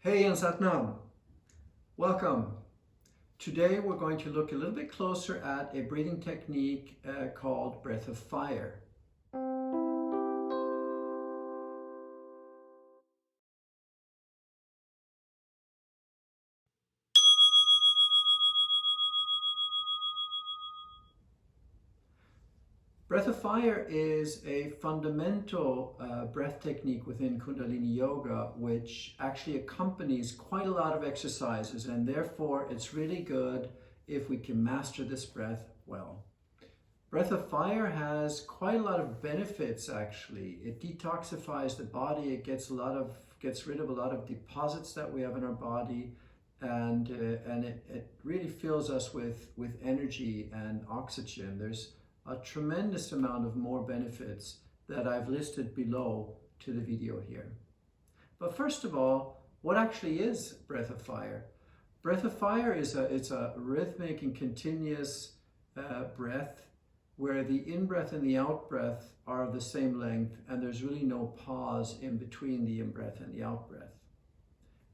Hey and Satnam, welcome. Today we're going to look a little bit closer at a breathing technique called breath of fire. Breath of fire is a fundamental breath technique within Kundalini Yoga, which actually accompanies quite a lot of exercises, and therefore it's really good if we can master this breath well. Breath of fire has quite a lot of benefits actually. It detoxifies the body, it gets rid of a lot of deposits that we have in our body, and it really fills us with energy and oxygen. There's a tremendous amount of more benefits that I've listed below to the video here. But first of all, what actually is breath of fire? Breath of fire is a rhythmic and continuous breath where the in-breath and the out-breath are of the same length, and there's really no pause in between the in-breath and the out-breath.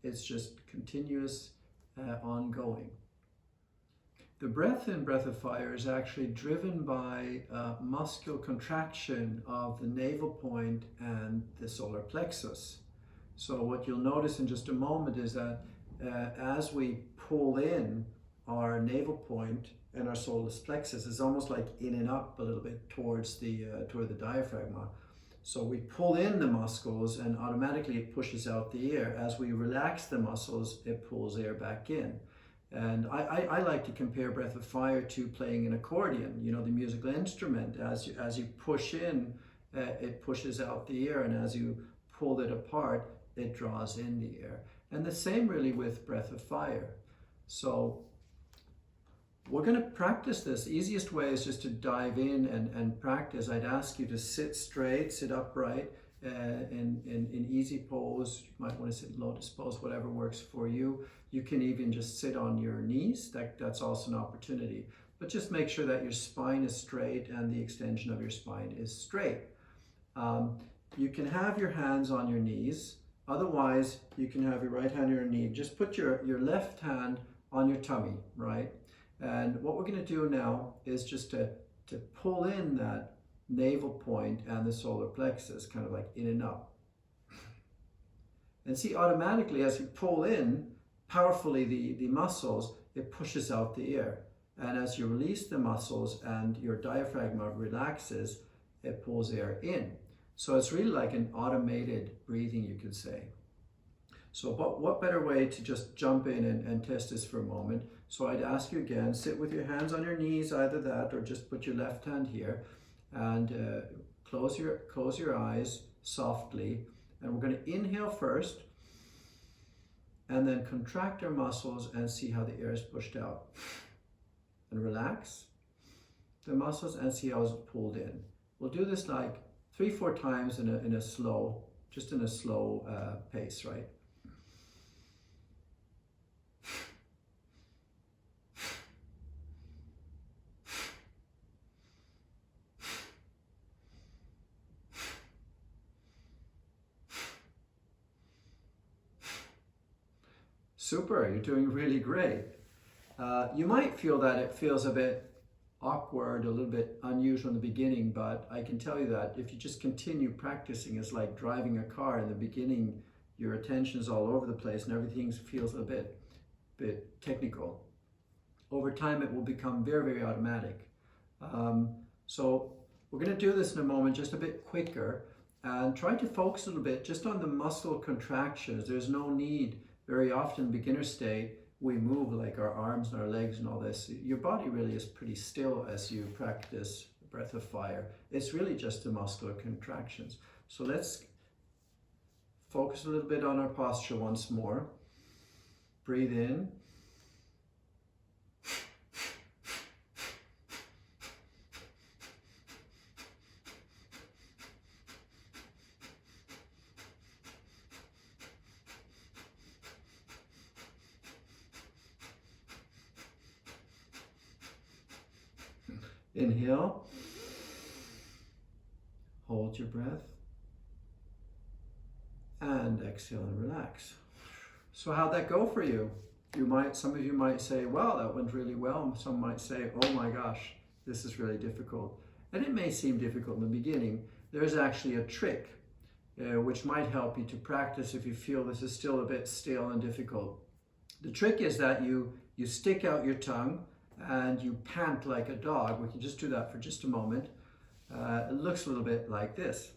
It's just continuous, ongoing. The breath in breath of fire is actually driven by muscular contraction of the navel point and the solar plexus. So what you'll notice in just a moment is that as we pull in our navel point and our solar plexus, is almost like in and up a little bit towards the toward the diaphragm. So we pull in the muscles and automatically it pushes out the air. As we relax the muscles, it pulls air back in. And I like to compare breath of fire to playing an accordion, you know, the musical instrument. As you push in, it pushes out the air, and as you pull it apart, it draws in the air. And the same really with breath of fire. So we're going to practice this. Easiest way is just to dive in and practice. I'd ask you to sit straight, sit upright, in easy pose. You might want to sit lotus pose, whatever works for you. You can even just sit on your knees. That's also an opportunity. But just make sure that your spine is straight and the extension of your spine is straight. You can have your hands on your knees. Otherwise, you can have your right hand on your knee. Just put your left hand on your tummy, right? And what we're going to do now is just to pull in that navel point and the solar plexus, kind of like in and up. And see, automatically as you pull in powerfully the muscles, it pushes out the air. And as you release the muscles and your diaphragm relaxes, it pulls air in. So it's really like an automated breathing, you could say. So what better way to just jump in and test this for a moment. So I'd ask you again, sit with your hands on your knees, either that or just put your left hand here, and close your eyes softly. And we're going to inhale first, and then contract our muscles and see how the air is pushed out. And relax the muscles and see how it's pulled in. We'll do this like 3-4 times in a slow pace, right? Super, you're doing really great. You might feel that it feels a bit awkward, a little bit unusual in the beginning, but I can tell you that if you just continue practicing, it's like driving a car. In the beginning, your attention is all over the place and everything feels a bit technical. Over time, it will become very, very automatic. So we're going to do this in a moment, just a bit quicker, and try to focus a little bit just on the muscle contractions. There's no need. Very often, beginner state, we move like our arms and our legs and all this. Your body really is pretty still as you practice breath of fire. It's really just the muscular contractions. So let's focus a little bit on our posture once more. Breathe in. Inhale, hold your breath, and exhale and relax. So how'd that go for you? Some of you might say, well, that went really well. Some might say, oh my gosh, this is really difficult. And it may seem difficult in the beginning. There's actually a trick which might help you to practice if you feel this is still a bit stale and difficult. The trick is that you stick out your tongue and you pant like a dog. We can just do that for just a moment. It looks a little bit like this.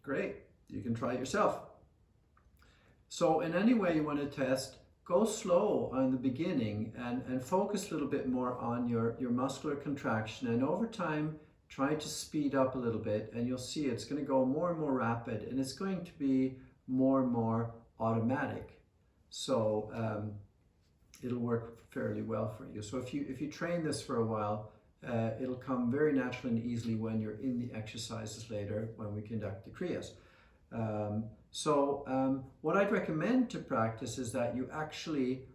Great, you can try it yourself. So in any way you want to test, go slow on the beginning and focus a little bit more on your muscular contraction, and over time try to speed up a little bit, and you'll see it's going to go more and more rapid, and it's going to be more and more automatic. So it'll work fairly well for you. So if you train this for a while, it'll come very naturally and easily when you're in the exercises later when we conduct the kriyas. What I'd recommend to practice is that you actually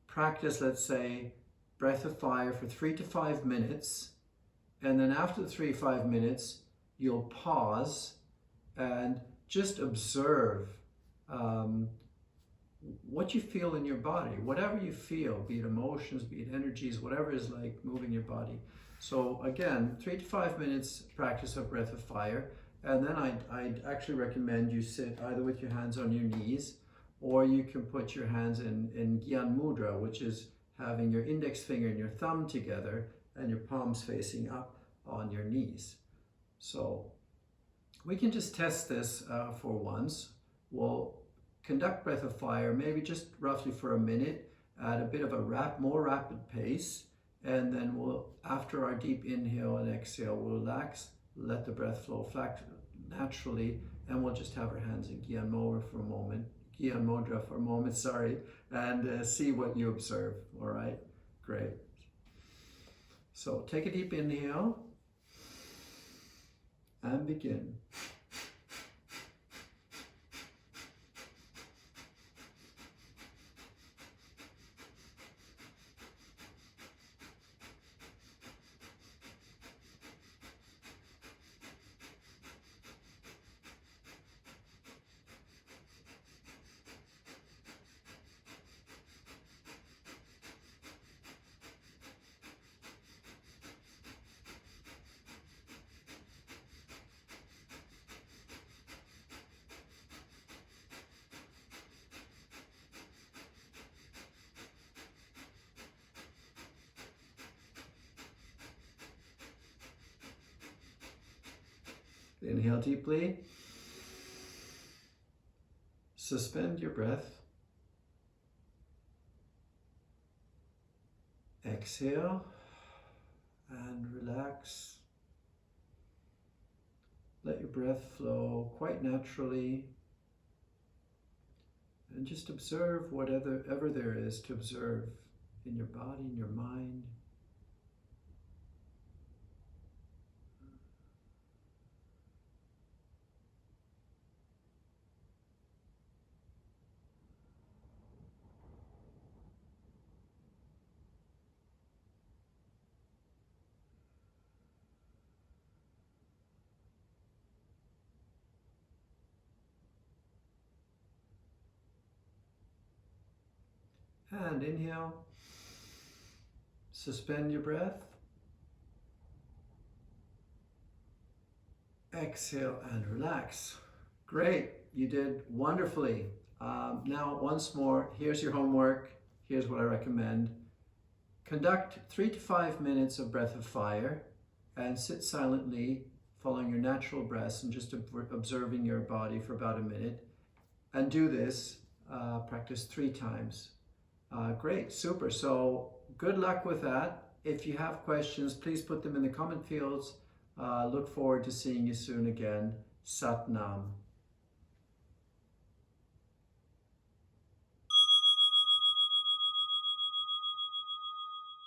practice, let's say, breath of fire for 3 to 5 minutes, and then after the 3 to 5 minutes, you'll pause and just observe what you feel in your body, whatever you feel, be it emotions, be it energies, whatever is like moving your body. So again, 3 to 5 minutes practice of breath of fire, and then I'd actually recommend you sit either with your hands on your knees, or you can put your hands in Gyan Mudra, which is having your index finger and your thumb together and your palms facing up on your knees. So we can just test this for once. We'll conduct breath of fire, maybe just roughly for a minute at a bit of a more rapid pace, and then we'll, after our deep inhale and exhale, we'll relax, let the breath flow naturally, and we'll just have our hands in Gyan Mudra for a moment, and see what you observe. All right, great. So take a deep inhale and begin. Inhale deeply. Suspend your breath. Exhale and relax. Let your breath flow quite naturally. And just observe whatever there is to observe in your body, in your mind. And inhale, suspend your breath, exhale and relax. Great, you did wonderfully. Now once more, here's your homework, here's what I recommend. Conduct 3 to 5 minutes of breath of fire and sit silently following your natural breaths and just observing your body for about a minute. And do this, practice 3 times. Great, super. So good luck with that. If you have questions, please put them in the comment fields. Look forward to seeing you soon again. Sat Nam.